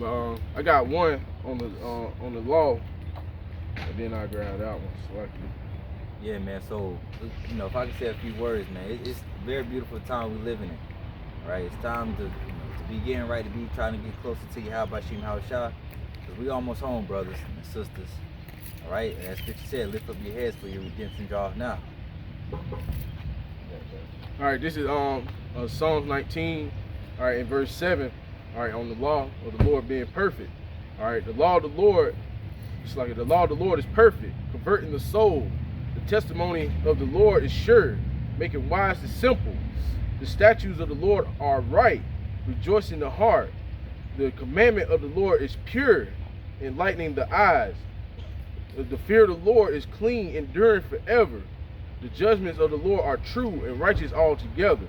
But I got one on the law, and then I grab that one. Selected. Yeah, man. So, if I could say a few words, man, it's a very beautiful time we living in. Right? It's time to be getting right, to be trying to get closer to you. How about Shim Shah? Because we almost home, brothers and sisters. All right, and as Scripture said, lift up your heads for your redemption draweth now. All right, this is Psalms 19. All right, in verse 7. All right, on the law of the Lord being perfect. All right, the law of the Lord, it's like the law of the Lord is perfect, converting the soul. The testimony of the Lord is sure, making wise the simple. The statutes of the Lord are right, rejoicing the heart. The commandment of the Lord is pure, enlightening the eyes. The fear of the Lord is clean, enduring forever. The judgments of the Lord are true and righteous altogether.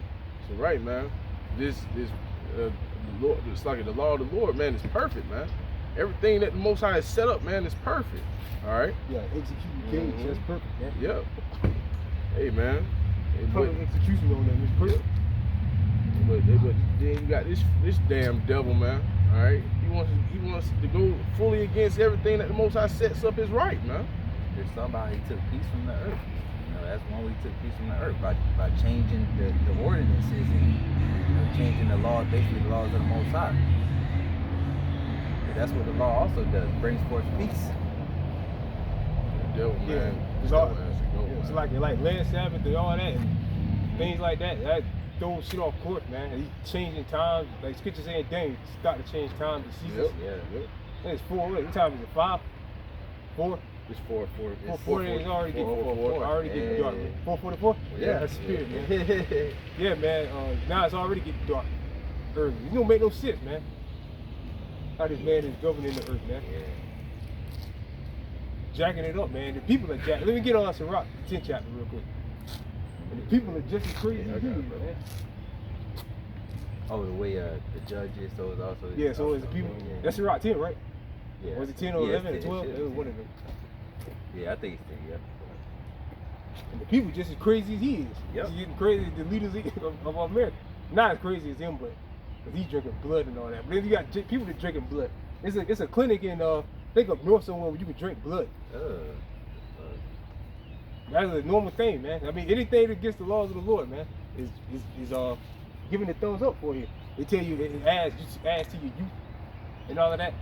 So right, man, this Lord, it's like the law of the Lord, man, is perfect, man. Everything that the Most High has set up, man, is perfect. All right. Yeah, executing kings, that's perfect, man. Yeah. Hey, man. Public execution on them is perfect. But then you got this damn devil, man. All right. He wants to go fully against everything that the Most High sets up as right, man. There's somebody who took peace from the earth. That's one way he took peace from the earth by changing the ordinances and changing the law, basically the laws of the Most High. And that's what the law also does, brings forth peace. The devil, man. It's like land Sabbath and all that and things like that. That throws shit off course, man. He's changing times, like Scripture saying, dang, start to change times and seasons. Yep. And it's 4. What time is it? 5? 4? It's 4. 4 days already get 4. Already getting dark. 4:44? Yeah, that's spirit, man. Yeah, man. Now it's already getting dark early. It don't make no sense, man. How this man is governing the earth, man. Yeah. Jacking it up, man. The people are jacking. Let me get on Sirach, the 10th chapter, real quick. And the people are just as crazy as you, man. Oh, the way the judge is, so it's also. Yeah, so it's the people. Yeah. That's Sirach 10, right? Yeah. Was it 10 or 11 or 12? It was one of them. Yeah, I think it's 10, yeah. And the people just as crazy as he is. Yep. He's getting crazy as the leaders of America. Not as crazy as him, but because he's drinking blood and all that. But then you got people that drinking blood. It's a clinic in think up north somewhere where you can drink blood. That's a normal thing, man. I mean, anything against the laws of the Lord, man, is giving the thumbs up for you. They tell you it adds to your youth and all of that.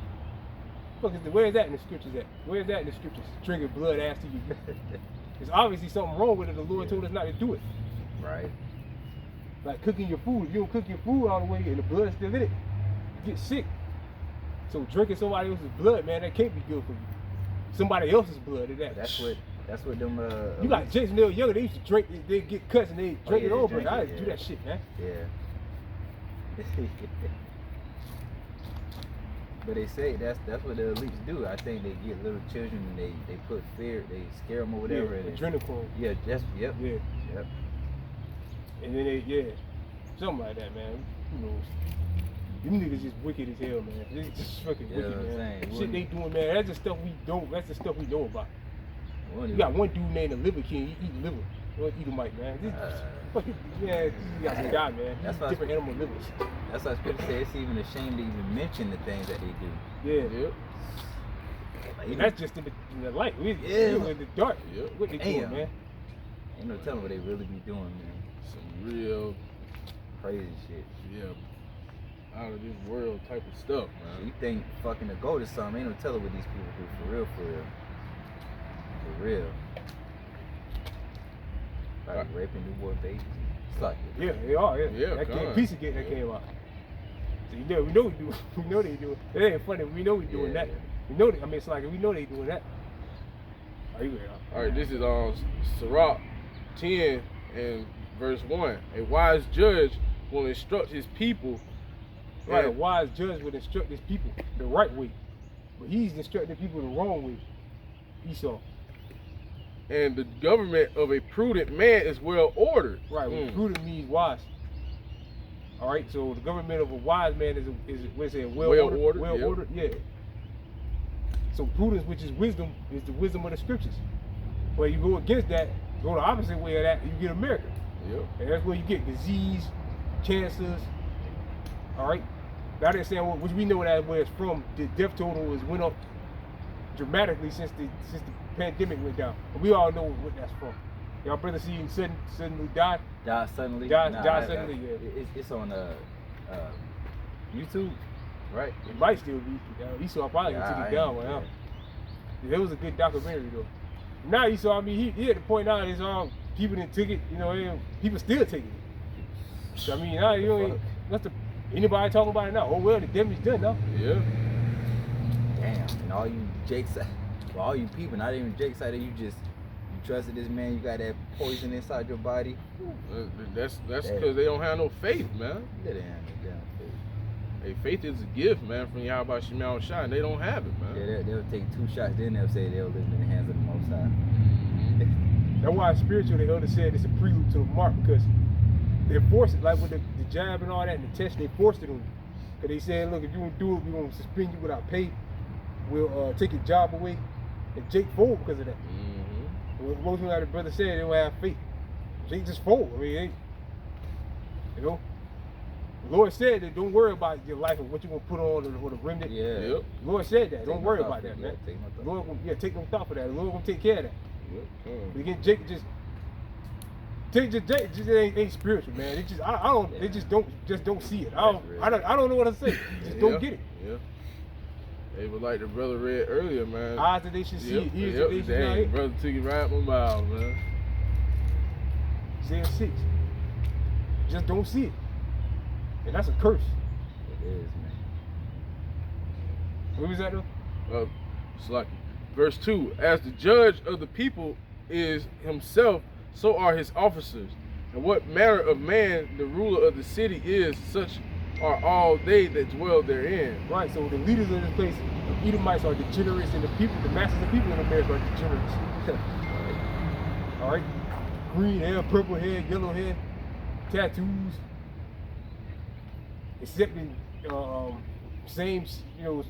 Where is that in the scriptures at? Where is that in the scriptures? Drinking blood adds to your youth. There's obviously something wrong with it. The Lord told us not to do it. Right. Like cooking your food. If you don't cook your food all the way and the blood is still in it, you get sick. So drinking somebody else's blood, man, that can't be good for you. Somebody else's blood, that's what them. You got Jason Neil Younger. They used to drink. They get cuts and they drink it over. I didn't do that shit, man. Yeah. But they say that's what the elites do. I think they get little children and they put fear, they scare them or whatever. Yeah, adrenochrome. Yeah, just yep. Yeah. Yep. And then something like that, man. Who knows? Them niggas just wicked as hell, man. They just fucking wicked, man. Shit they doing, man. That's the stuff we don't. That's the stuff we know about. You got one dude named the Liver King. He eat liver. Don't eat a mic, man. Fucking you got some guy, man. That's different animal livers. That's why Scripture says it's even ashamed to even mention the things that they do. Yeah. Like, that's just in the light. We in the dark. What they doing, man? Ain't no telling what they really be doing, man. Some real crazy shit. Yeah. Out of this world type of stuff, man. So you think fucking the goat is something? Ain't no telling what these people do for real, for real. For real. Like raping newborn babies. It's like yeah, they are. Yeah, that Pizzagate that came out. So we know we do. We know they do it. It ain't funny. We know we doing that. We know. I mean, it's like we know they doing that. All right, this is Sirach 10 and verse 1. A wise judge will instruct his people. Right, a wise judge would instruct his people the right way, but he's instructing people the wrong way. Esau. And the government of a prudent man is well ordered. Right, prudent means wise. All right, so the government of a wise man is what is it? Well ordered. Well ordered. Yeah. So prudence, which is wisdom, is the wisdom of the scriptures. Where you go against that, go the opposite way of that, you get America. Yep. And that's where you get disease, cancers. All right, I didn't say which we know that where it's from. The death total has went up dramatically since the pandemic went down. But we all know what that's from. Y'all brother see him suddenly died? Died suddenly? Died suddenly, yeah. It's on YouTube, right? It might still be. Esau probably took it down right now. Yeah, it was a good documentary though. Now Esau, I mean, he at the point now it's all people that took it, you know, and people still taking it. So I mean, now you know, anybody talking about it now? Oh well, the damage done now. Yeah. Damn, and all you Jakes, well, all you people, not even Jake side, you trusted this man, you got that poison inside your body. That's because they don't have no faith, man. They didn't have no damn faith. Hey, faith is a gift, man, from Yahweh Shemel Shai, and they don't have it, man. Yeah, they'll take 2 shots, then they'll say they'll live in the hands of the Most High. That's why spiritual, the elder said it's a prelude to the mark, because they forced it, like with the jab and all that, and the test, they forced it on you. Because they said, look, if you don't do it, we're going to suspend you without pay. We'll take your job away. And Jake folded because of that. Most like the brother said, they don't have faith. Jake just fold. I mean, you know, the Lord said that don't worry about your life and what you're gonna put on or the remnant. Yeah. Yep. The Lord said that. Don't worry about that, man. Take no The thought. Lord gonna, take no thought for that. The Lord gonna take care of that. Yep. But again, Jake just ain't spiritual, man. It just I don't. They just don't see it. I don't know what to say. Just don't get it. Yeah. They were like the brother read earlier, man. Eyes that they should see it, ears that they should not Dang, hear. brother took it right out my mouth, man. Isaiah 6. Just don't see it. And that's a curse. It is, man. What was that though? It's like verse 2. As the judge of the people is himself, so are his officers. And what manner of man the ruler of the city is, such are all they that dwell therein. Right, so the leaders of this place, the Edomites are degenerates, and the people, the masses of people in America are degenerates. All right, green hair, purple hair, yellow hair, tattoos, accepting same, you know,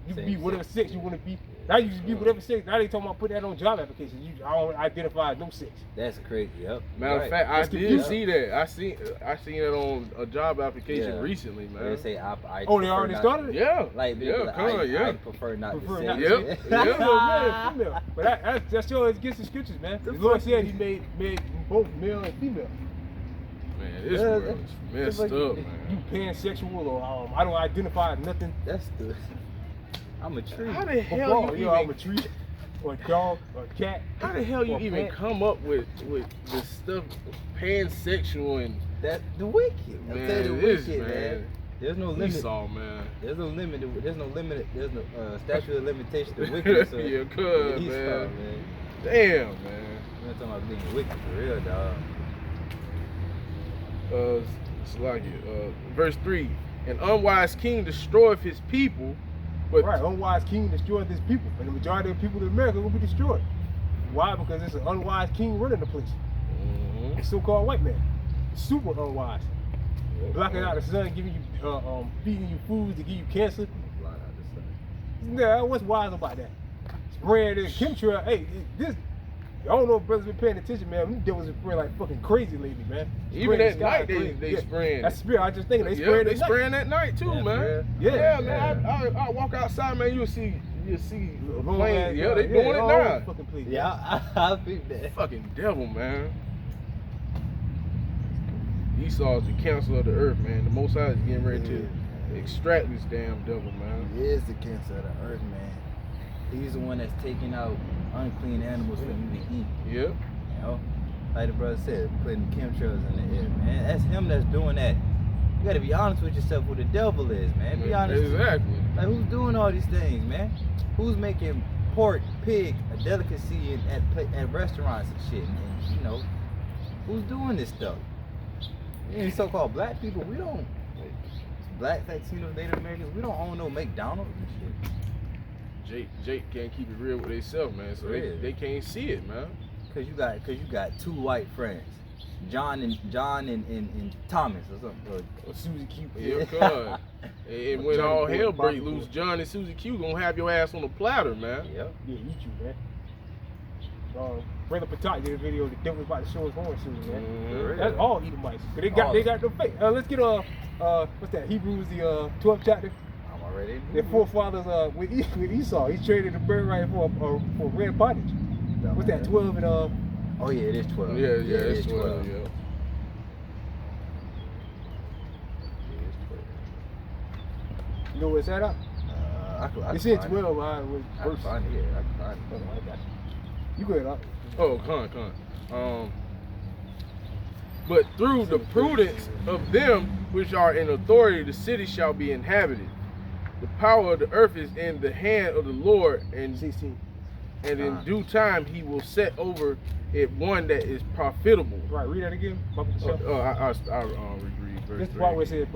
you can be whatever sex you want to be. Now you just be whatever sex. Now they talking about put that on job applications. I don't identify as no sex. That's crazy. Yep. Matter of fact, I did see that. I seen it on a job application recently, man. They say They already started it? Yeah. Like, I prefer not to say. Yep. Female. But that's still against the scriptures, man. The Lord said He made both male and female. Man, this world is messed like, up, man. You pansexual or I don't identify as nothing. That's the. I'm a tree. How the hell I'm a tree, or a dog, or a cat. How the hell you even come up with this stuff, pansexual and that the wicked? I'm man? telling you, the wicked, man. There's no limit. Esau, man. There's no limit. There's no statute of limitation to wicked. So yeah, cuz, man. Damn, man. We're talking about being wicked for real, dog. It's like it. Verse 3. An unwise king destroyeth his people. But right, unwise king destroyed his people, and the majority of people in America will be destroyed. Why? Because it's an unwise king running the place. A so-called white man, super unwise, blocking out the sun, giving you, feeding you food to give you cancer. Block out the sun. Yeah, what's wise about that? Spraying this chemtrail. Hey, this. I don't know if brothers been paying attention, man. These devils are spraying like fucking crazy lately, man. Even at night they spraying. That's spirit. I just think they spraying. They spraying at night too, man. Yeah, man. I walk outside, man. You'll see planes. Yeah, they doing it now. Fucking place. Yeah, I think that. Fucking devil, man. Esau is the counsel of the earth, man. The Most High is getting ready to extract this damn devil, man. He is the cancer of the earth, man. He's the one that's taking out unclean animals for you to eat. Yep. You know, like the brother said, putting chemtrails in the air, man. That's him that's doing that. You gotta be honest with yourself who the devil is, man. Be honest. Exactly. Like, who's doing all these things, man? Who's making pork, pig a delicacy at restaurants and shit? And, you know, who's doing this stuff? Any so-called black people, we don't. Black, Latinos, Native Americans, we don't own no McDonald's and shit. Jake can't keep it real with themselves, man. So they can't see it, man. Cause you got 2 white friends, John and Thomas or something. Or Susie Q. Yeah, cuz. And when all hell break loose, John and Susie Q gonna have your ass on the platter, man. Yep. Yeah, eat you, man. Brother Patak did a video. The devil's about to show his horn soon, man. Mm-hmm. That's all Edomites. They got the fake. Let's get what's that? Hebrews the 12th chapter. I'm already. Their forefathers with Esau, he traded the birthright for red pottage. What's that? 12 and Oh yeah, it is 12. Yeah, it's 12. Yeah. You know where it's at? It's in 12. I can find it. Yeah, I can find it. Hold on, I got you. You go ahead, Oh, con. But through the prudence of them which are in authority, the city shall be inhabited. The power of the earth is in the hand of the Lord, and 16. And in due time he will set over it one that is profitable. Right, read that again. I'll read verse 3. This is the part where it says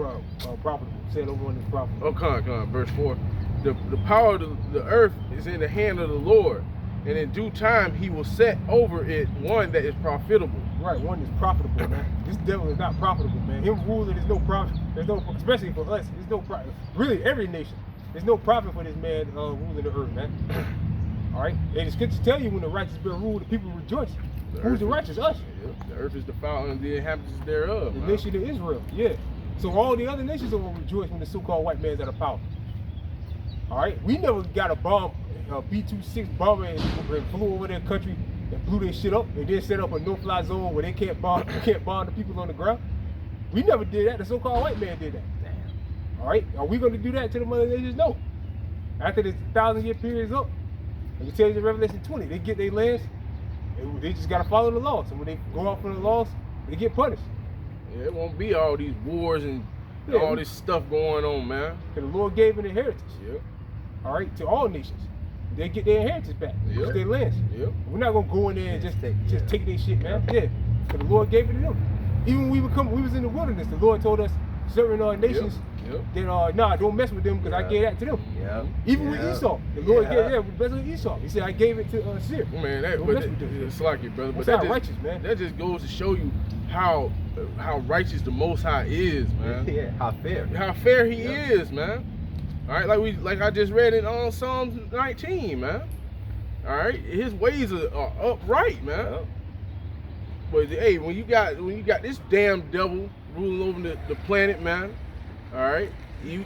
profitable. Set over one that's profitable. Oh, con. Verse 4. The power of the earth is in the hand of the Lord, and in due time he will set over it one that is profitable. Right, one that's profitable, man. This devil is not profitable, man. Him ruling is no profit. There's no, especially for us, there's no profit. Really, every nation. There's no profit for this man ruling the earth, man. All right, and the scriptures tell you when the righteous been ruled, the people rejoice. Who's the righteous? Us. Yeah. The earth is defiled and the inhabitants thereof. The nation of Israel, yeah. So all the other nations will rejoice when the so-called white man's out of power. All right, we never got a bomb, B-26 bomber and flew over their country and blew their shit up, and then set up a no-fly zone where they can't bomb the people on the ground. We never did that. The so-called white man did that. Damn. All right, are we going to do that to the mother nations? No. After this 1,000-year period is up, it tells you in Revelation 20, they get their lands, and they just got to follow the laws. And when they go off from the laws, they get punished. Yeah, it won't be all these wars and all this stuff going on, man. Because the Lord gave an inheritance. Yep. All right, to all nations. They get their inheritance back. Yep. It's their lands. Yep. We're not going to go in there and just take their shit, man. Yeah. Because the Lord gave it to them. Even when we was in the wilderness, the Lord told us certain nations that don't mess with them because I gave that to them. Yep. Even with Esau, the Lord gave that with Esau. He said, I gave it to Seir. Man, it's like it, brother. But that's righteous, man. That just goes to show you how righteous the Most High is, man. Yeah, how fair he is, man. All right, like I just read in Psalms 19, man. All right, his ways are upright, man. Yep. But hey, when you got this damn devil ruling over the planet, man. All right, you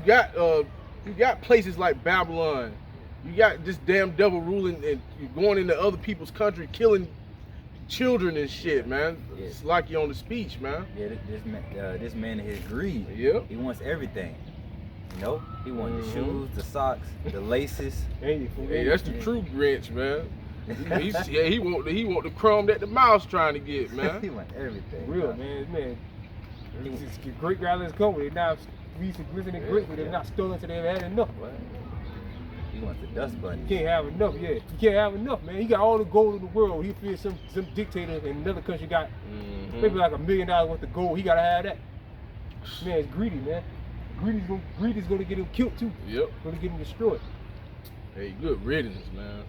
got places like Babylon. You got this damn devil ruling and going into other people's country, killing children and shit, man. Yeah. It's like you on the speech, man. Yeah, this man in his greed. Yep. He wants everything. You know, he wants the shoes, the socks, the laces. Hey, that's the true Grinch, man. He want the crumb that the mouse trying to get, man. He want everything. Real, man. Great grandmas come with it. Now we used to glisten and great, but they're not stolen until they've had enough. What? He wants the dust bunny. You can't have enough, You can't have enough, man. He got all the gold in the world. He feels some dictator in another country got maybe like $1 million worth of gold. He gotta have that. Man, it's greedy, man. Greed is gonna get him killed too. Yep. Gonna get him destroyed. Hey, good riddance, man.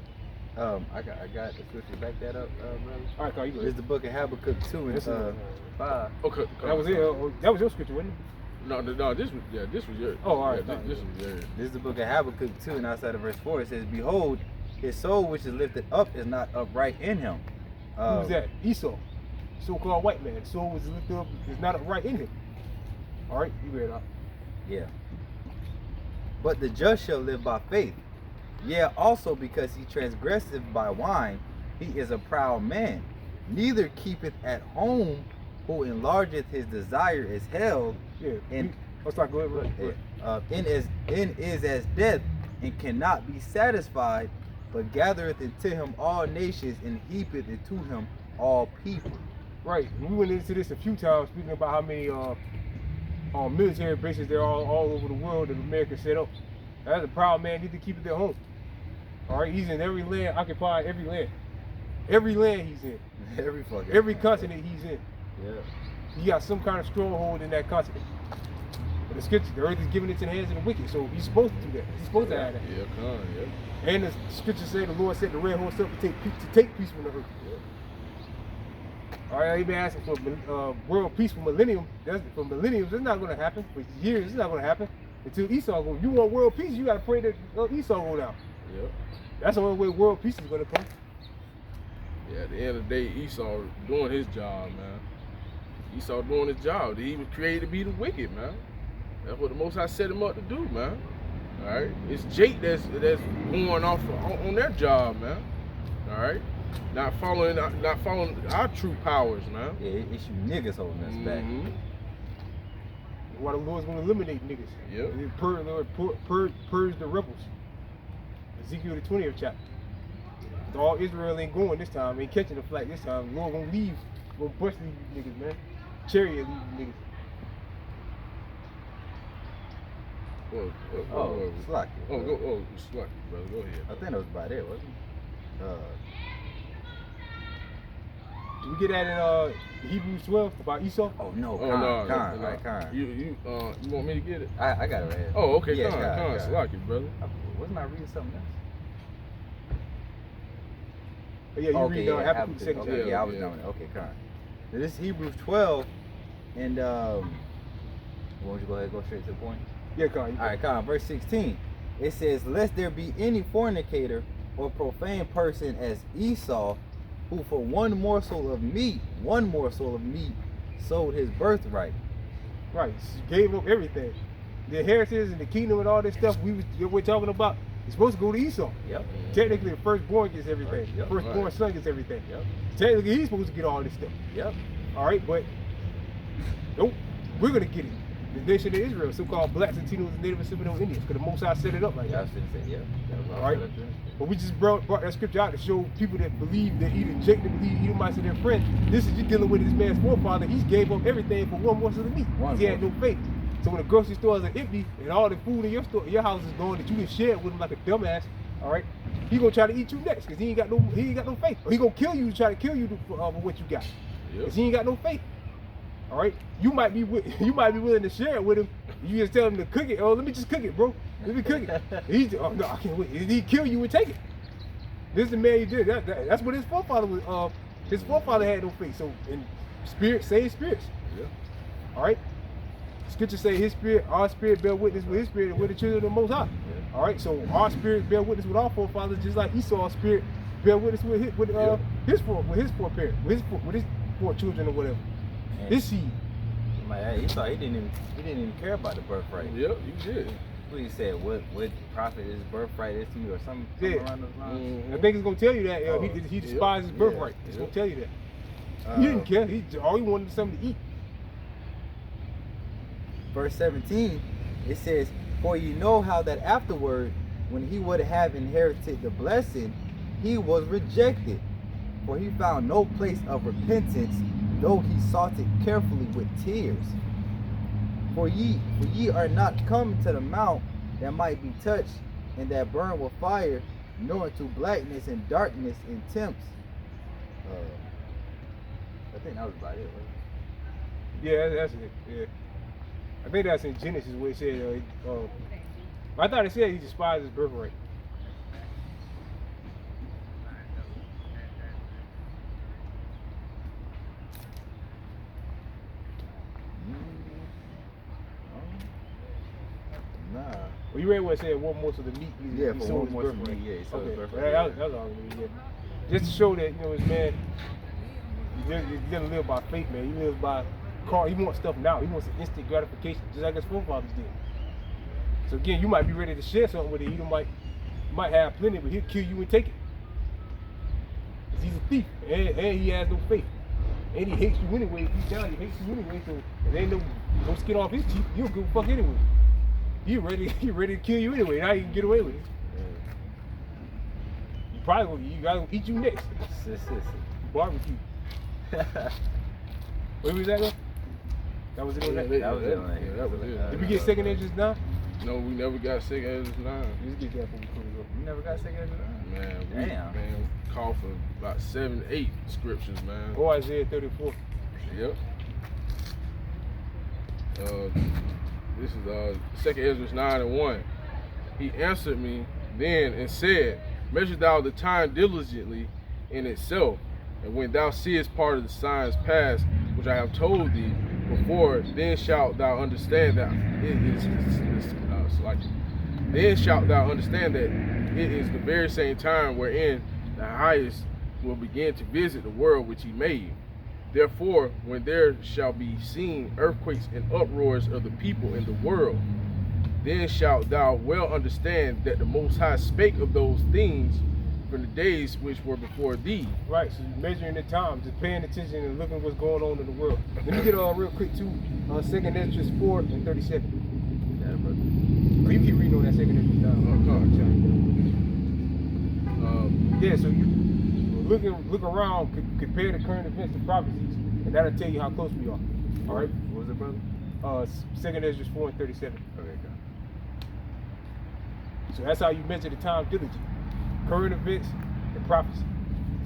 I got the scripture back that up, brother. All right, Carl, you go. This is the book of Habakkuk 2 and 5. Okay. That was it. That was your scripture, wasn't it? No, this was yours. Oh, all right. This was yours. This is the book of Habakkuk 2 and outside of verse 4 it says, behold, his soul which is lifted up is not upright in him. Who's that? Esau. So-called white man. Soul was lifted up is not upright in him. All right, you read it out. Yeah. But the just shall live by faith. Yeah, also because he transgresseth by wine, he is a proud man. Neither keepeth at home, who enlargeth his desire is held. Yeah. And let's not go ahead. In is as death, and cannot be satisfied, but gathereth into him all nations, and heapeth into him all people. Right. We went into this a few times, speaking about how many military bases there are all over the world that America set up. That's a proud man. Need to keep it their home. All right, he's in every land, occupying every land. Every land he's in. Every continent he's in. Yeah. He got some kind of stronghold in that continent. But the scripture, the earth is given into the hands of the wicked, so he's supposed to do that. He's supposed to have that. Yeah. And the scripture say the Lord set the red horse up to take peace from the earth. All right, he been asking for world peace for millennium. For millenniums, it's not going to happen. For years, it's not going to happen until Esau goes. You want world peace, you got to pray that Esau go down. Yep. That's the only way world peace is going to come. Yeah, at the end of the day, Esau doing his job, man. Esau doing his job. He was created to be the wicked, man. That's what the Most High set him up to do, man. All right, it's Jake that's going off on their job, man. All right, not following our true powers, man. Yeah, it's you niggas holding us back. Why the Lord's gonna eliminate niggas? Yep. Purge the rebels. Ezekiel the 20th chapter. All Israel ain't going this time, ain't catching the flag this time. The Lord gonna leave, gonna bust these niggas, man. Chariot leave these niggas. Slacky. Slacky, brother. Go ahead. I think that was about it, wasn't it? Did we get that in Hebrews 12 about Esau? Oh no, no. Khan. You want me to get it? I got it right here. Oh, okay, Yeah, Khan, Slacky, brother. Wasn't I reading something else? Yeah, you read Habakkuk the second okay, chapter. yeah, I was doing it. Okay, Khan. Now, this is Hebrews 12, and why don't you go ahead and go straight to the point? Yeah, Khan. All right, Khan, verse 16. It says, "Lest there be any fornicator or profane person as Esau, who for one morsel of meat, sold his birthright." Right, gave up everything. The inheritance and the kingdom and all this stuff we're talking about, it's supposed to go to Esau. Yep. Technically, the firstborn gets everything. Yep. The firstborn son gets everything. Yep. Technically, he's supposed to get all this stuff. Yep. All right, but nope, we're gonna get it. The nation of Israel, so-called blacks, Latinos, and Native and Seminole Indians, because the Most High set it up like Yeah, I that. was gonna say, yeah. All right, but we just brought that scripture out to show people that believe that either Jacob believe Edomites and their friends. This is you dealing with this man's forefather. He gave up everything for one morsel of meat. He had no faith. So when the grocery stores are empty and all the food in your house is gone that you didn't share with him like a dumbass, all right, he gonna try to eat you next because he ain't got no faith. Or he gonna kill you to try to kill you for what you got. Because he ain't got no faith. All right, you might be willing to share it with him. You just tell him to cook it. Oh, let me just cook it, bro. Let me cook it. No, I can't wait. He kill you and take it. This is the man you did. That's what his forefather was. His forefather had no faith. So in spirit, same spirits. Yeah. All right. Scripture say his spirit, our spirit bear witness with his spirit and with the children of the Most High. Yeah. All right. So our spirit bear witness with our forefathers, just like Esau's spirit bear witness with his foreparents, with his four children or whatever. His seed. He thought he didn't even care about the birthright. Yep, you did. He said what profit his birthright is to you or something around those lines. I think it's gonna tell you that he despised his birthright. It's gonna tell you that. He didn't care. All he wanted was something to eat. Verse 17, it says, "For you know how that afterward, when he would have inherited the blessing, he was rejected. For he found no place of repentance, though he sought it carefully with tears. For ye are not come to the mount that might be touched, and that burn with fire, nor to blackness and darkness and temps." I think that was about it, right? Yeah, that's it. Yeah, I think that's in Genesis where it said. I thought it said he despised his birthright. Nah. Well, you read what it said, one morsel of the meat. Yeah, for one morsel of meat, yeah, he sold his birthright. That was all it mean, yeah. Just to show that, this man, he doesn't live by faith, man. He lives by car. He wants stuff now. He wants an instant gratification, just like his forefathers did. So again, you might be ready to share something with it. You might have plenty, but he'll kill you and take it. Because he's a thief, and he has no faith. And he hates you anyway. Deep down, he hates you anyway. So there ain't no skin off his teeth. You don't give a fuck anyway. He ready to kill you anyway. Now you can get away with it. You probably gotta eat you next. Barbecue. Where was that go? That was it on that? That was it. Did we get second entrance now? No, we never got second entrance now. Let's get that before we close up. You never got second entrance? Man, we called for about 7, 8 scriptures, man. Or Isaiah 34. Yep. This is 2 Ezra 9:1. He answered me then and said, "Measure thou the time diligently in itself, and when thou seest part of the signs past, which I have told thee before, then shalt thou understand that then shalt thou understand that it is the very same time wherein the highest will begin to visit the world which he made." Therefore, when there shall be seen earthquakes and uproars of the people in the world, then shalt thou well understand that the Most High spake of those things from the days which were before thee. Right, so you're measuring the time, just paying attention and looking what's going on in the world. Let me get real quick too, 2nd Ezra 4 and 37. Yeah, brother. Oh, you keep reading on that 2nd Ezra now. Yeah, so you look around, compare the current events to prophecies, and that'll tell you how close we are. All right? What was it, brother? 2nd Ezra 4 and 37. Okay, God. So that's how you measure the time diligently. Current events and prophecy.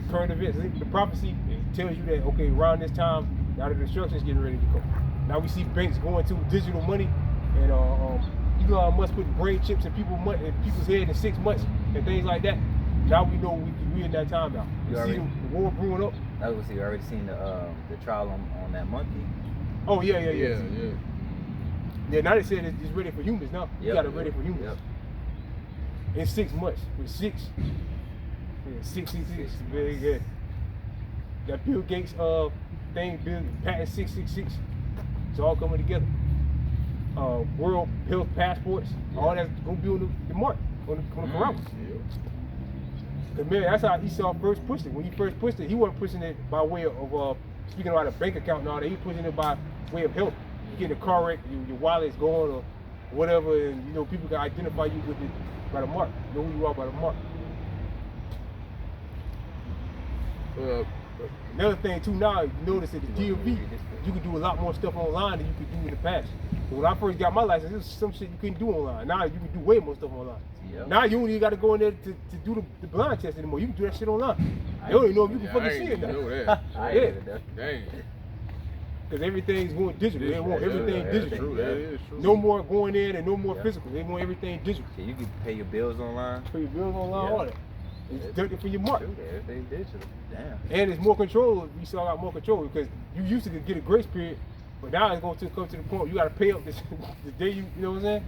Current events, the prophecy, it tells you that, okay, around this time, now the destruction is getting ready to come. Now we see banks going to digital money, and Elon Musk putting brain chips in people's head in 6 months and things like that. Now we know we in that time now. You see the war brewing up. I was you already seen the trial on that monkey. Oh yeah. Yeah, now they said it's ready for humans now. You got it ready for humans. Yep. In 6 months. With 6. Yeah, 6. Very good. That Bill Gates thing, patent 666. It's all coming together. World health passports, all that's gonna be on the mark, on the corral. Man, that's how Esau first pushed it. When he first pushed it, he wasn't pushing it by way of speaking about a bank account and all that. He pushing it by way of health. You get in a car wreck, your wallet's gone or whatever, and people can identify you with it by the mark. Know who you are by the mark. Another thing too, now you notice that the DMV, you can do a lot more stuff online than you could do in the past. But when I first got my license, there was some shit you couldn't do online. Now you can do way more stuff online. Yep. Now you don't even got to go in there to do the blind test anymore. You can do that shit online. They don't even know if you can fucking see it now. Know that. Dang. Because everything's going digital. They want everything digital. That is true. No more going in and no more physical. They want everything digital. Yeah, you can pay your bills online. Pay your bills online, all that. It's deducted for your mark. Everything digital. Damn. And it's more control. We saw got more control because you used to get a grace period, but now it's going to come to the point you got to pay up this the day you know what I'm saying?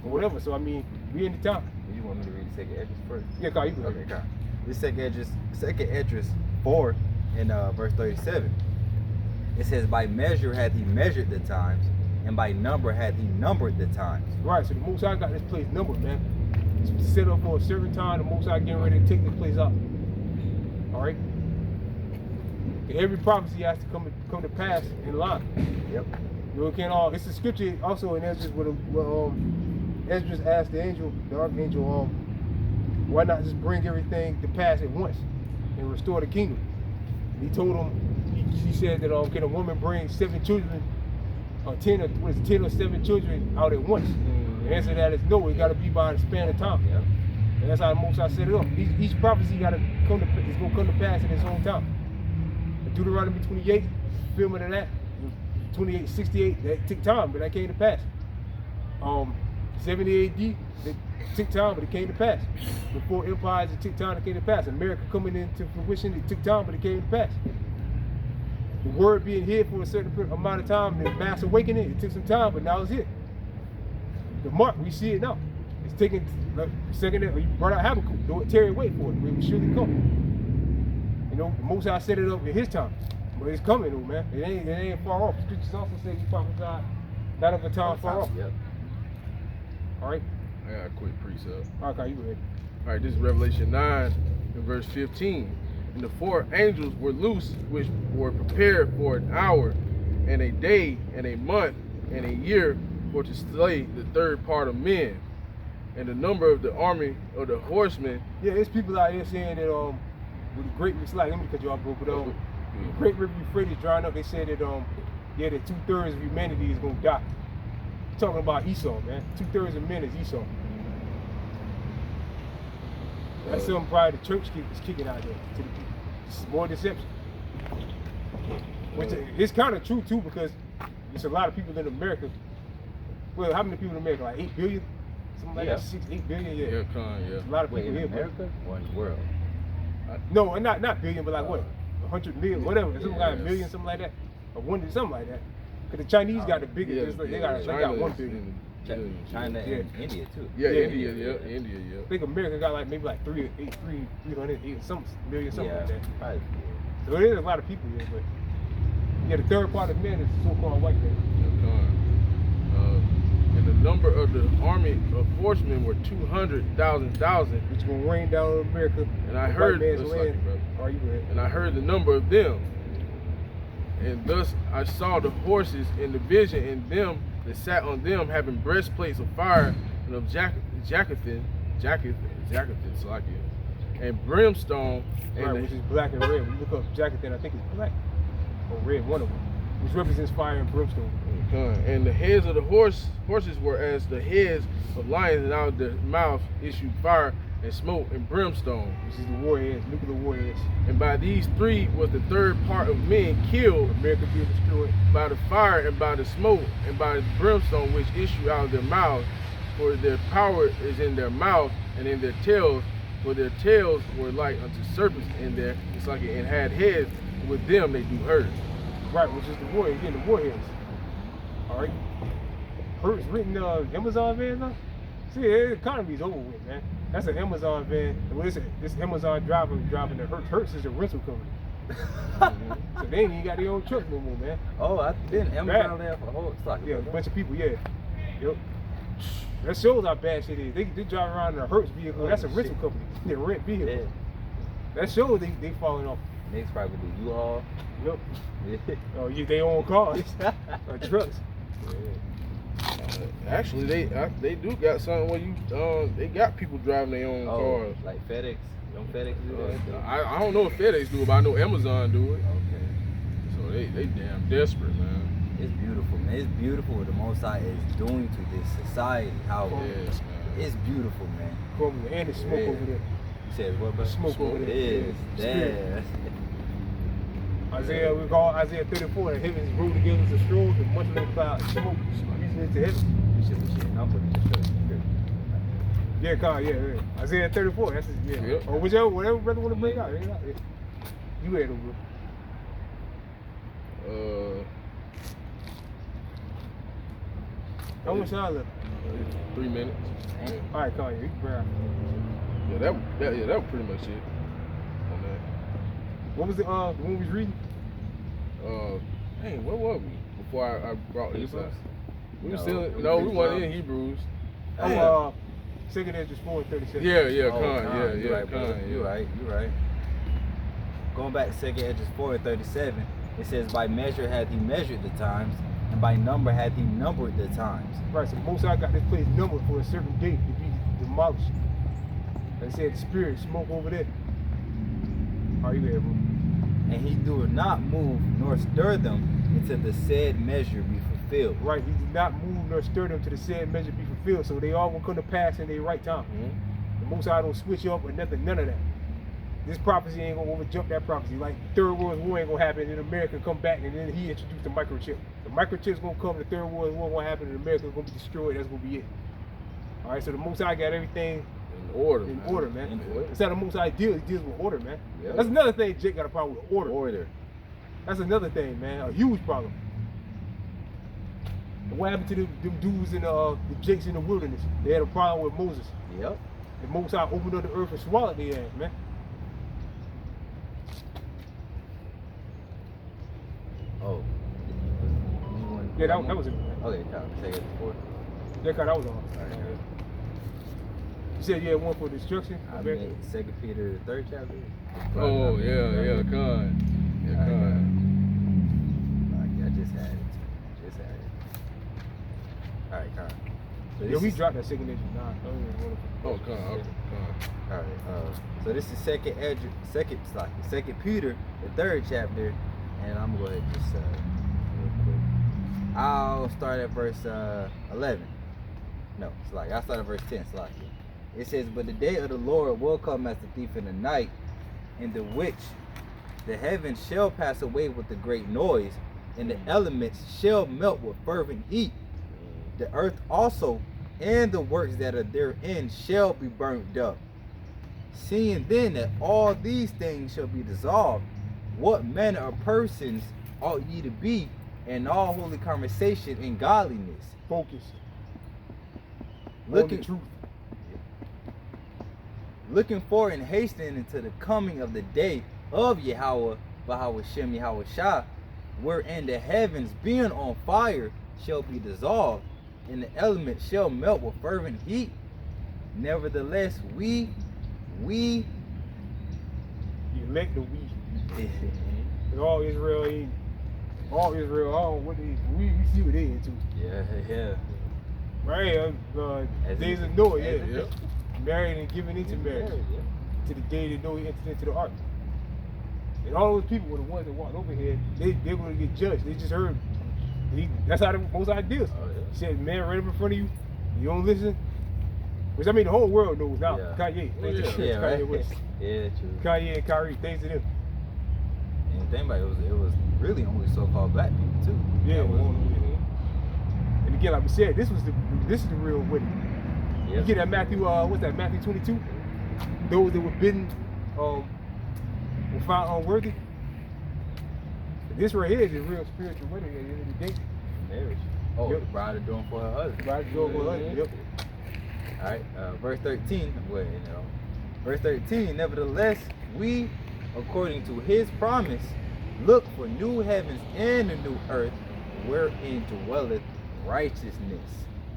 Or whatever. So I mean, we in the time. You want me to read the 2nd Esdras first? Yeah, Carl, you can. Okay, Carl. This 2nd Esdras 4 in verse 37. It says, by measure hath he measured the times, and by number hath he numbered the times. Right, so the Most High got this place numbered, man. It's set up for a certain time. The Most High getting ready to take this place out. All right. And every prophecy has to come to pass in line. Yep. It can't all. It's a scripture also in Esdras where Esdras asked the archangel, why not just bring everything to pass at once and restore the kingdom? And he told him, he said that can a woman bring 7 children, 10 or 7 children out at once? The answer to that is no. It got to be by the span of time. Yep. And that's how the Most High set it up. Each prophecy is going to come to pass in its own time. Deuteronomy 28, fulfillment of that. 28:68, that took time, but that came to pass. 70 AD, it took time, but it came to pass. The 4 empires, it took time, it came to pass. America coming into fruition, it took time, but it came to pass. The word being hid for a certain amount of time, the mass awakening, it took some time, but now it's here. The mark, we see it now. It's taking, like, second, you brought out Habakkuk, don't tarry, wait for it, it will surely come. The Most High set it up in his time. But it's coming though, man. It ain't far off. The scriptures also say he prophesied not of a time far off. Yep. Alright? I got a quick precept. Okay, you go ahead. Alright, this is Revelation 9 and verse 15. And the 4 angels were loose, which were prepared for an hour, and a day, and a month, and a year, for to slay the 3rd part of men. And the number of the army of the horsemen. Yeah, there's people out here saying that with the great, it's like, let me cut you off, bro, but the Great River Euphrates drying up, they said that that 2/3 of humanity is gonna die. Talking about Esau, man. 2/3 of men is Esau. That's something probably the church is kicking out there to the people. It's more deception. Which it's kind of true too, because there's a lot of people in America. Well, how many people in America? Like 8 billion? Something like that? 8 billion? Yeah. Yeah. A lot of people in here. America? Or in the world? No, not billion, but like what? 100 million, whatever. Something like a million, something like that. Or something like that. Because the Chinese got the biggest, they got 1 billion. China and India too. Yeah, India, yeah. I think America got like maybe like 300, some million, something like that. Probably. So there's a lot of people here, but yeah, the third part of men is the so-called white man. And the number of the army of horsemen were 200,000. Which gonna rain down on America. And I heard, and I heard the number of them. And thus I saw the horses in the vision, and them that sat on them having breastplates of fire and of jacinth, and brimstone, and right, which is black and red. When you look up jacinth, I think it's black or red, one of them, which represents fire and brimstone. And the heads of the horses were as the heads of lions, and out of their mouth issued fire and smoke and brimstone, which is the warheads, nuclear warheads. And by these three was the third part of men killed, America being destroyed, by the fire and by the smoke and by the brimstone which issue out of their mouths. For their power is in their mouth and in their tails, for their tails were like unto serpents in there, it's like it, and had heads, and with them they do hurt. Right, which is the warheads, again, the warheads. Alright. Hurt's written Amazon van now? See, the economy's over with, man. That's an Amazon van. Well, this Amazon driver driving the Hertz. Hertz is a rental company. So they ain't even got their own truck no more, man. Oh, I've been Amazon there for the whole stock. Yeah, a bunch of people, yeah. Yep. That shows how bad shit is. They drive around in a Hertz vehicle. That's a rental company. They rent vehicles. Yeah. That shows they falling off. Next probably do U-Haul. Yep. Yeah. Oh, they own cars or trucks. Actually, they do got something where you they got people driving their own cars. Like FedEx. Don't FedEx do that? I don't know if FedEx do it, but I know Amazon do it. Okay. So they damn desperate, man. It's beautiful, man. It's beautiful what the Most High is doing to this society. How it's beautiful, man. And the smoke over there. You said what? But smoke over there. It is. Damn. We call Isaiah 34, the heavens roll together as a stroll, the much like cloud smoke reaching into heaven. Yeah, God, yeah. Isaiah 34, that's it, yeah. Yep. Or whatever brother want to bring out. Yeah. You had it, bro. How much time left? 3 minutes. Yeah. All right, Kanye, you can bring out. Yeah, that was pretty much it on that. What was the one we was reading? Dang, what was we before I brought this up? We were still we weren't in Hebrews. Oh, 2nd Ezra 4:37. Yeah, Con. You're right. Going back to 2nd Ezra 4:37, it says, by measure hath he measured the times, and by number hath he numbered the times. Right, so Most High got this place numbered for a certain date to be demolished. They said the spirit smoke over there. Are you there, bro? And he do not move nor stir them until the said measure be fulfilled. Right, he did not move nor stir them to the said measure be fulfilled, so they all will come to pass in their right time. Mm-hmm. The Most High don't switch up or nothing, none of that. This prophecy ain't gonna overjump that prophecy. Like the Third World War ain't gonna happen, and America come back, and then he introduced the microchip. The microchip's gonna come, the Third World War gonna happen, and America's gonna be destroyed. That's gonna be it. All right, so the Most High got everything in order, man. That's how the Most High deals. He deals with order, man. Yep. That's another thing. Jake got a problem with order. That's another thing, man. A huge problem. And what happened to them dudes in the Jakes in the wilderness? They had a problem with Moses. Yep. The Most High opened up the earth and swallowed their ass, man. Oh. Yeah, that was it. Okay, say it before. Yeah, that was all. All right. You said you had one for destruction? I mean, 2 Peter, the 3rd chapter. Oh, yeah, Con. Yeah, Con. I just had it. All right, Con. So we dropped that 2nd Ezra 9. Oh, Con. Okay, Con. All right. So this is 2 Peter, the 3rd chapter, and I'm gonna go ahead and just real quick. I'll start at verse 11. No, I'll start at verse 10. It says, but the day of the Lord will come as a thief in the night, in the which the heavens shall pass away with a great noise, and the elements shall melt with fervent heat. The earth also and the works that are therein shall be burnt up. Seeing then that all these things shall be dissolved, what manner of persons ought ye to be in all holy conversation and godliness? Focus. Looking for and hastening into the coming of the day of Yahweh Bahawashim Yahawashah, wherein the heavens being on fire shall be dissolved, and the elements shall melt with fervent heat. Nevertheless, we You elect the we. And all Israel, I don't know what we see what they into. yeah. Right, days of Noah, yeah. Married and given into marriage. To the day that Noah entered into the ark. And all those people were the ones that walked over here, they're going to get judged. They just heard. That's how the Most High deals. He said, man, right up in front of you, you don't listen. Which I mean, the whole world knows now. Yeah. Kanye, Yeah, Kanye right. West. Yeah, true. Kanye and Kyrie, thanks to them. And think about it was really only so-called black people too. Yeah, That was- and again, like we said, this is the real wedding. You get that Matthew, what's that, Matthew 22? Those that were bidden, were found unworthy. This right here is the real spiritual wedding at the end of the day. marriage. Oh, Yep. the bride is doing for her husband. Right, go for her. Yep. All right, verse 13. Well, verse 13. Nevertheless, we, according to His promise, look for new heavens and a new earth, wherein dwelleth righteousness.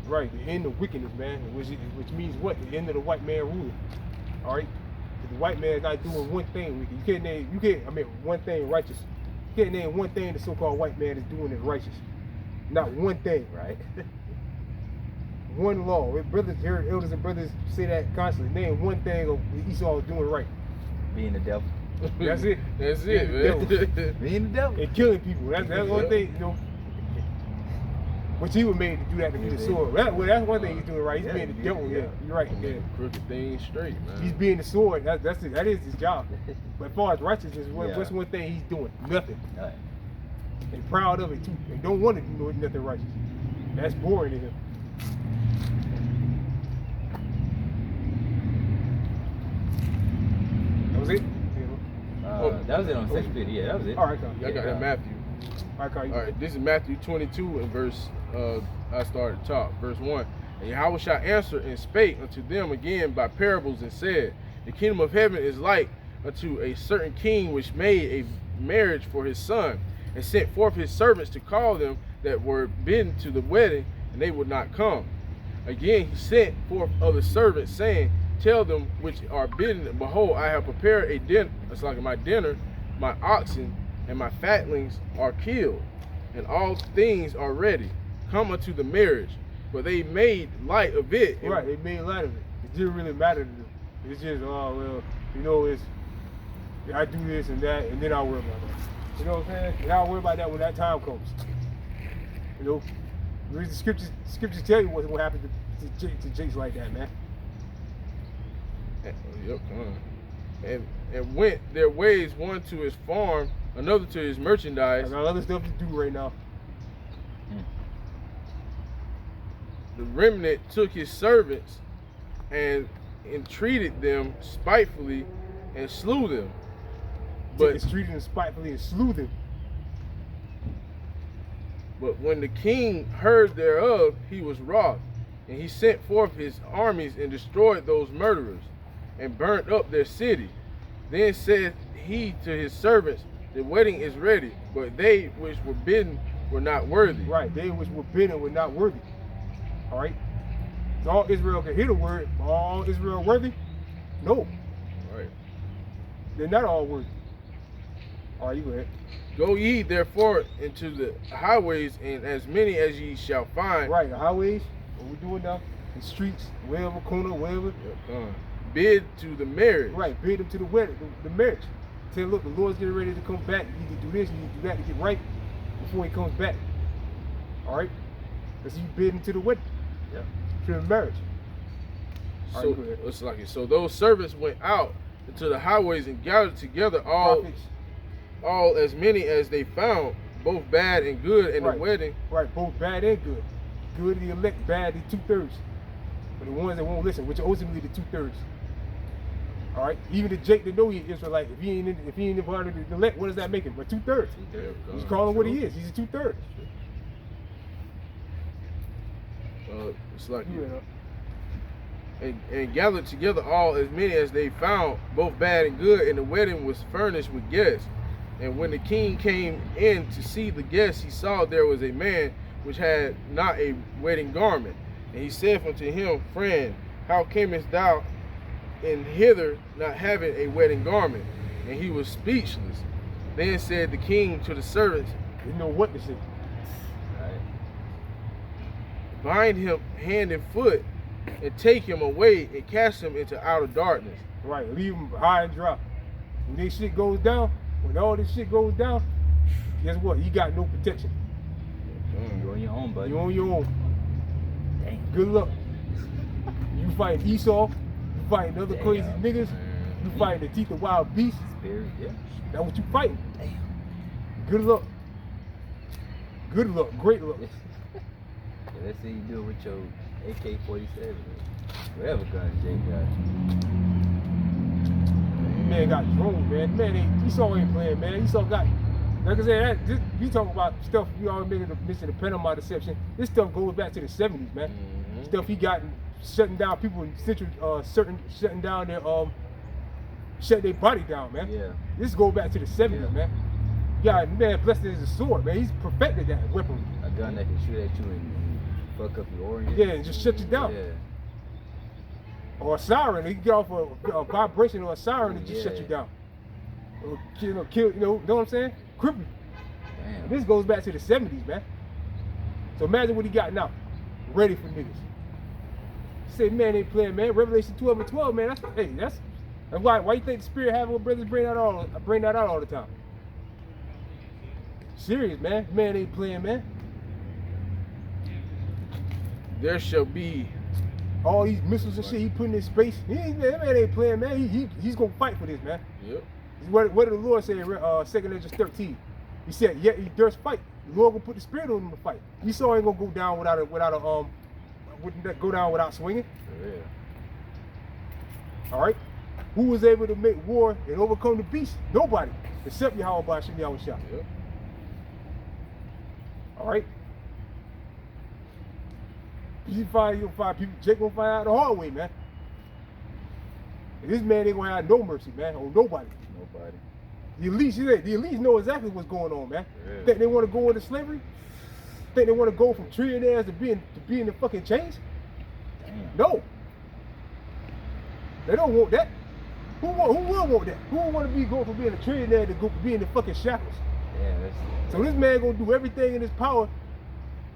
Right, the end of wickedness, man. Which means what? The end of the white man ruling. All right. The white man is not doing one thing wicked. One thing righteous. You can't name one thing the so-called white man is doing is righteous. Not one thing. Right. One law. Brothers, elders and brothers say that constantly. Name one thing of Esau is doing right. Being the devil. That's it. That's it, man. Being the devil. And killing people. That's one thing, But he was made to do that to be the sword. That's one thing he's doing right. He's being the devil. Yeah, you're right. Yeah. Crooked thing straight, man. He's being the sword. That is his job. But as far as righteousness, what's one thing he's doing? Nothing. Right. And proud of it too. And don't want to do nothing righteous. That's boring to him. That was it? That was it on 2 Peter. Yeah, that was it. All right, Kyle. I got that Matthew. All right, Kyle. All right, this is Matthew 22 and verse, I started top, verse 1. And Yahweh shall answer and spake unto them again by parables and said, the kingdom of heaven is like unto a certain king which made a marriage for his son, and sent forth his servants to call them that were bidden to the wedding, and they would not come. Again he sent forth other servants, saying, tell them which are bidden, behold, I have prepared a dinner, it's like my dinner, my oxen and my fatlings are killed, and all things are ready. Come unto the marriage. But they made light of it. Right, they made light of it. It didn't really matter to them. It's just, I do this and that, and then I'll worry about that. You know what I'm saying? And I'll worry about that when that time comes. Read the scriptures. Scriptures tell you what happened to Jakes like that, man. Yep, come on. And went their ways, one to his farm, another to his merchandise. I got other stuff to do right now. The remnant took his servants and entreated them spitefully and slew them. But entreated them spitefully and slew them. But when the king heard thereof, he was wroth, and he sent forth his armies and destroyed those murderers, and burnt up their city. Then said he to his servants, the wedding is ready, but they which were bidden were not worthy. Right, they which were bidden were not worthy. All right. So all Israel can hear the word, but all Israel worthy? No. Right. They're not all worthy. All right, you go ahead. Go ye therefore into the highways, and as many as ye shall find. Right, the highways, what we're doing now, the streets, wherever, corner, wherever. Bid to the marriage. Right, bid them to the wedding, the marriage. Tell them, look, the Lord's getting ready to come back. You need to do this, you need to do that to get right before he comes back. All right? Because you bid him to the wedding. Yeah. To the marriage. So it's like it. So those servants went out into the highways and gathered together all as many as they found, both bad and good in the wedding. Right, both bad and good. Good the elect, bad the 2/3. But the ones that won't listen, which are ultimately the 2/3. All right, even the Jake that know he is Israelite, if he ain't a part of the elect, what does that make him? But 2/3. He's calling what he is. He's a 2/3. It's like and gathered together all as many as they found, both bad and good, and the wedding was furnished with guests. And when the king came in to see the guests, he saw there was a man which had not a wedding garment. And he said unto him, Friend, how camest thou in hither not having a wedding garment? And he was speechless. Then said the king to the servants, Didn't know what to say. Bind him hand and foot, and take him away and cast him into outer darkness. Right, leave him high and dry. When this shit goes down, when all this shit goes down, guess what? You got no protection. You're on your own, buddy. You're on your own. Dang. Good luck. You fighting Esau, you fighting other crazy niggas, you fighting the teeth of wild beasts. Spirit, yeah. That's what you fighting. Damn. Good luck. Good luck. Great luck. Yeah, let's see you do it with your AK-47. Whatever gun Jay got. Man got drone, man. Man, Esau ain't playing, man. Esau got, like I said, we talking about stuff, we always mention the Panama deception. This stuff goes back to the 70s, man. Stuff he got shutting down people in Central, shutting down their, shut their body down, man. Yeah. This goes back to the 70s, man. Yeah, man, blessed is a sword, man. He's perfected that weapon. A gun that can shoot at you and fuck up your organs. Yeah, and just shut you down. Yeah. Or a siren, he can get off a vibration or a siren and just shut you down. Or kill, know what I'm saying? Cripple you. Damn. This goes back to the 70s, man. So imagine what he got now. Ready for niggas. Say, man, ain't playing, man. Revelation 12:12, man. That's why you think the Spirit have what brothers bring that out all the time. Serious, man. Man ain't playing, man. There shall be all these missiles and shit he putting in space. That man ain't playing, man. He's gonna fight for this, man. Yep. What did the Lord say in 2 Corinthians 13? He said, "Yet he durst fight. The Lord gonna put the Spirit on him to fight." Esau ain't gonna go down without swinging. Yeah. All right. Who was able to make war and overcome the beast? Nobody, except Yahweh Bashim Yahweh Shah. Yep. All right. You'll find people. Jake gonna find out the hard way, man. And this man ain't gonna have no mercy, man, on nobody. Nobody. The elites know exactly what's going on, man. Yeah. Think they want to go into slavery? Think they want to go from trillionaires to being in fucking chains? Damn. No. They don't want that. Who will want that? Who will want to go from being a trillionaire to go from being in the fucking shackles? Yeah, that's. So this man gonna do everything in his power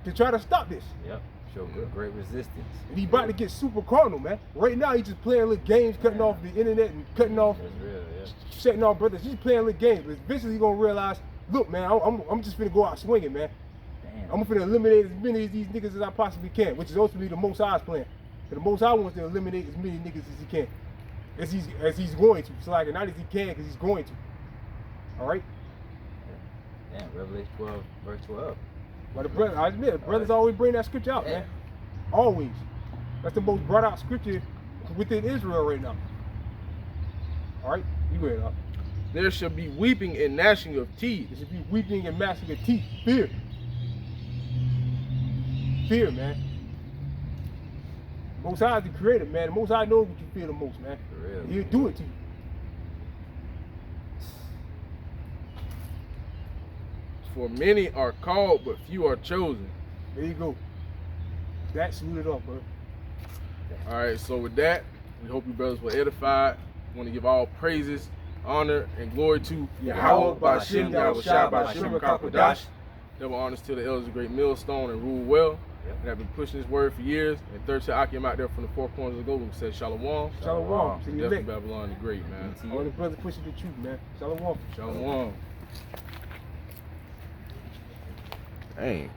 to try to stop this. Yep. Show great resistance. And he about to get super carnal, man. Right now he just playing little games, cutting off the internet and cutting off, That's real, yeah. shutting off brothers. He's playing little games. But eventually he's gonna realize, look, man, I'm just finna go out swinging, man. Damn. I'm finna eliminate as many of these niggas as I possibly can, which is ultimately the Most High's plan. And the Most High wants to eliminate as many niggas as he can, as he's going to. So like, not as he can, because he's going to. All right. Damn. Revelation 12, verse 12. But I admit, brothers always bring that scripture out, man. Always. That's the most brought out scripture within Israel right now. All right, you go ahead, up. There shall be weeping and gnashing of teeth. There should be weeping and gnashing of teeth. Fear. Fear, man. Most High is the creator, man. The Most High knows what you feel the most, man. For real. He'll do it to you. For many are called, but few are chosen. There you go. That suited up, bro. All right, so with that, we hope you brothers were edified. We want to give all praises, honor, and glory to Yahweh, Bashim, Yahweh Shah, Bashim, Kakodash. Double honors to the elders of Great Millstone and Rule Well, that have been pushing this word for years. And third to Akim out there from the four corners of the globe, who said Shalom. Shalom. See you Definitely later. Babylon the Great, man. All the brothers pushing the truth, man. Shalom. Shalom. Dang.